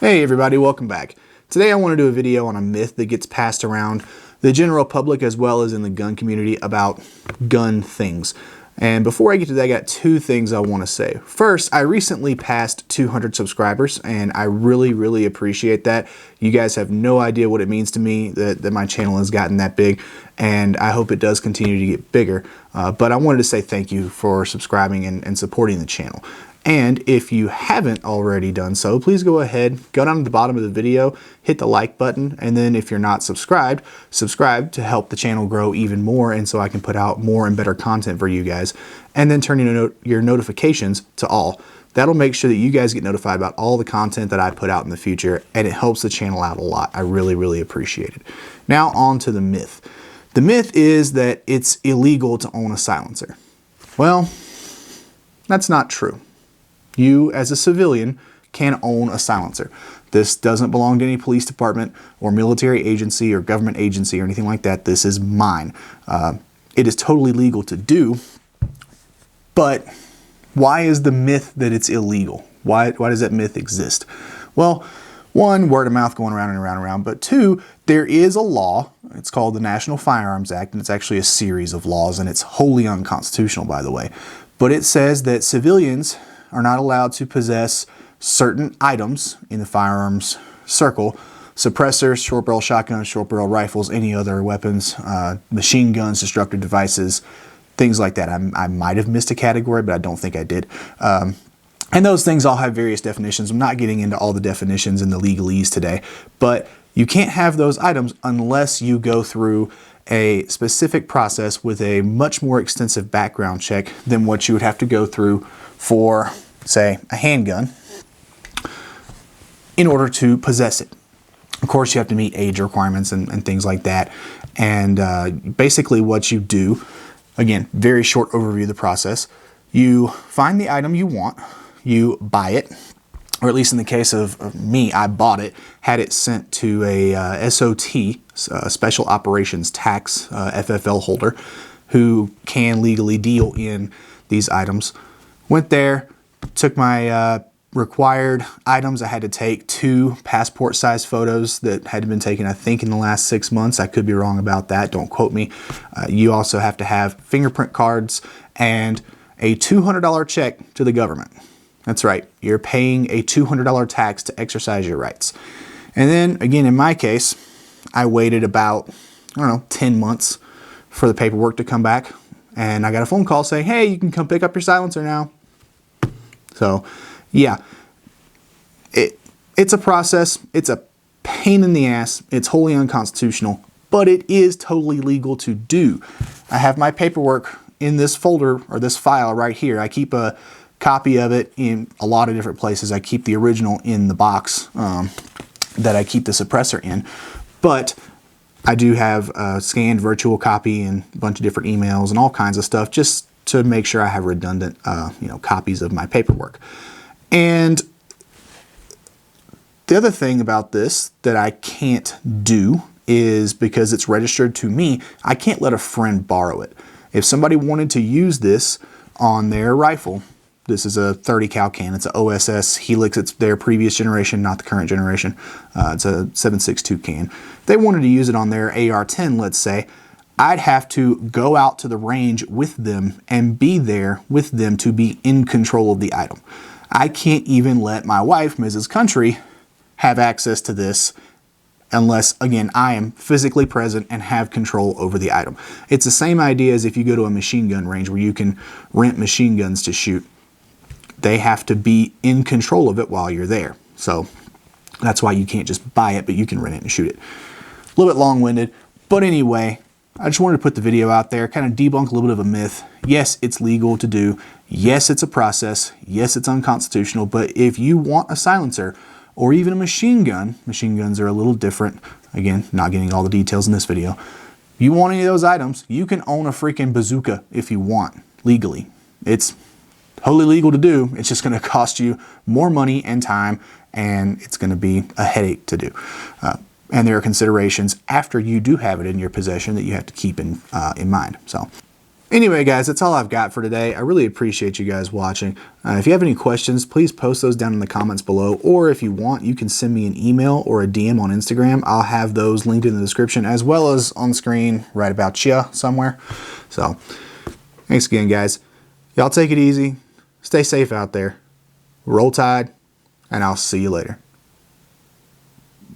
Hey everybody, welcome back. Today I want to do a video on a myth that gets passed around the general public as well as in the gun community about gun things. And before I get to that, I got two things I want to say. First, I recently passed 200 subscribers and I really appreciate that. You guys have no idea what it means to me that my channel has gotten that big, and I hope it does continue to get bigger. But I wanted to say thank you for subscribing and supporting the channel. And if you haven't already done so, please go ahead, go down to the bottom of the video, hit the like button, and then if you're not subscribed, subscribe to help the channel grow even more and so I can put out more and better content for you guys. And then turn your notifications to all. That'll make sure that you guys get notified about all the content that I put out in the future, and it helps the channel out a lot. I really appreciate it. Now on to the myth. The myth is that it's illegal to own a silencer. Well, that's not true. You, as a civilian, can own a silencer. This doesn't belong to any police department or military agency or government agency or anything like that. This is mine. It is totally legal to do, but why is the myth that it's illegal? Why does that myth exist? Well, one, word of mouth going around and around, but two, there is a law. It's called the National Firearms Act, and it's actually a series of laws, and it's wholly unconstitutional, by the way. But it says that civilians are not allowed to possess certain items in the firearms circle: suppressors, short barrel shotguns, short barrel rifles, any other weapons, machine guns, destructive devices, things like that. I might have missed a category, but I don't think I did. And those things all have various definitions. I'm not getting into all the definitions and the legalese today, but you can't have those items unless you go through a specific process with a much more extensive background check than what you would have to go through for, say, a handgun in order to possess it. Of course, you have to meet age requirements and things like that. And basically what you do, again, very short overview of the process, you find the item you want, you buy it, or at least in the case of me, I bought it, had it sent to a SOT, Special Operations Tax FFL holder, who can legally deal in these items. Went there, took my required items. I had to take 2 passport-sized photos that had been taken, I think, in the last 6 months. I could be wrong about that. Don't quote me. You also have to have fingerprint cards and a $200 check to the government. That's right. You're paying a $200 tax to exercise your rights. And then, again, in my case, I waited about, 10 months for the paperwork to come back. And I got a phone call saying, hey, you can come pick up your silencer now. So, yeah, it's a process. It's a pain in the ass. It's wholly unconstitutional, but it is totally legal to do. I have my paperwork in this folder or this file right here. I keep a copy of it in a lot of different places. I keep the original in the box that I keep the suppressor in, but I do have a scanned virtual copy and a bunch of different emails and all kinds of stuff just to make sure I have redundant, copies of my paperwork. And the other thing about this that I can't do is because it's registered to me, I can't let a friend borrow it. If somebody wanted to use this on their rifle, this is a 30 cal can. It's an OSS Helix. It's their previous generation, not the current generation. It's a 7.62 can. If they wanted to use it on their AR-10, let's say, I'd have to go out to the range with them and be there with them to be in control of the item. I can't even let my wife, Mrs. Country, have access to this unless, again, I am physically present and have control over the item. It's the same idea as if you go to a machine gun range where you can rent machine guns to shoot. They have to be in control of it while you're there. So that's why you can't just buy it, but you can rent it and shoot it. A little bit long-winded, but anyway, I just wanted to put the video out there, kind of debunk a little bit of a myth. Yes, it's legal to do. Yes, it's a process. Yes, it's unconstitutional. But if you want a silencer or even a machine gun, machine guns are a little different. Again, not getting all the details in this video. If you want any of those items, you can own a freaking bazooka if you want, legally. It's totally legal to do. It's just going to cost you more money and time, and it's going to be a headache to do. And there are considerations after you do have it in your possession that you have to keep in mind. So Anyway, guys, that's all I've got for today. I really appreciate you guys watching. If you have any questions, please post those down in the comments below, or if you want, you can send me an email or a DM on Instagram. I'll have those linked in the description as well as on screen right about here somewhere. So, thanks again, guys. Y'all take it easy. Stay safe out there. Roll Tide, and I'll see you later.